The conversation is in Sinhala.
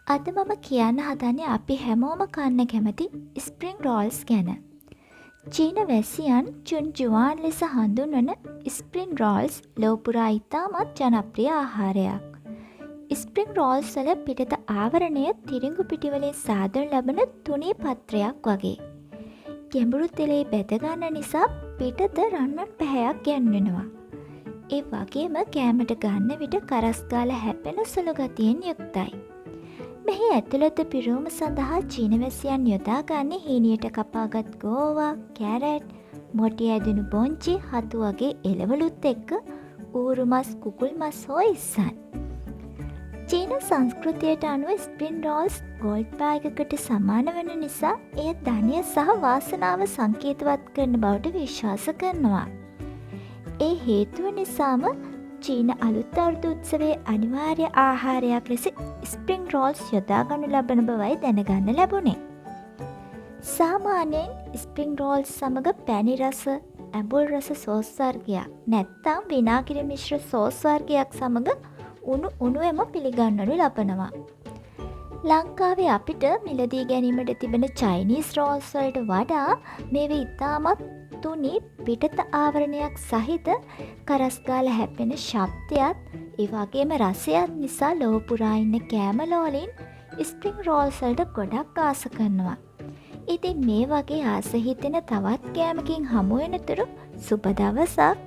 අද මම කියන්න හදන්නේ අපි හැමෝම කන්න කැමති ස්ප්‍රිං රෝල්ස් ගැන. චීන වැසියන් චුන්ජුවාන් ලෙස හඳුන්වන ස්ප්‍රිං රෝල්ස් ලොව පුරා ඉතාමත් ජනප්‍රිය ආහාරයක්. ස්ප්‍රිං රෝල්ස් වල පිටත ආවරණය තිරිඟු පිටිවලින් සාදනු ලබන තුනී පත්‍රයක් වගේ. ගැඹුරු තෙලේ බැදගන්න නිසා පිටත රන්වන් පැහැයක් ගැන්වෙනවා. ඒ වගේම කෑමට ගන්න විට කරස්ගාල හැපෙන සුළු ගතියෙන් යුක්තයි. මෙහි ඇතුළත පිරවුම සඳහා චීනවැසියන් යොදාගන්නේ හීනියට කපාගත් ගෝවා, කැරට්, මොටි ඇදුණු බොංචි, හතු වගේ එළවලුත් එක්ක ඌරු මස්, කුකුල් මස් හෝ ඉස්සන්. චීන සංස්කෘතියට අනුව ස්ප්‍රින් රෝල්ස් ගෝල්ඩ් බෑගකට සමාන වන නිසා එය ධනය සහ වාසනාව සංකේතවත් කරන බවට විශ්වාස කරනවා. ඒ හේතුව නිසාම චීන අලුත් අවුරුදු උත්සවයේ අනිවාර්ය ආහාරයක් ලෙස ස්ප්‍රිං රෝල්ස් යොදාගනු ලබන බවයි දැනගන්න ලැබුණේ. සාමාන්‍යයෙන් ස්ප්‍රිං රෝල්ස් සමග පැණි රස, ඇඹුල් රස සෝස් වර්ගයක් නැත්නම් විනාගිරි මිශ්‍ර සෝස් වර්ගයක් සමග උණුවෙම පිළිගන්වනු ලබනවා. ලංකාවේ අපිට මිලදී ගැනීමට තිබෙන චයිනීස් රෝල්ස් වලට වඩා මේවා ඉතාමත් තුනී පිටත ආවරණයක් සහිත කරස්ගාල හැපෙන ශබ්දයත් ඒ වගේම රසයත් නිසා ලොව පුරා ඉන්න කෑමලෝලින් ස්ප්‍රිං රෝල්ස් වලට ගොඩක් ආස කරනවා. ඉතින් මේ වගේ ආස හිතෙන තවත් කෑමකින් හමු වෙනතුරු සුබ දවසක්.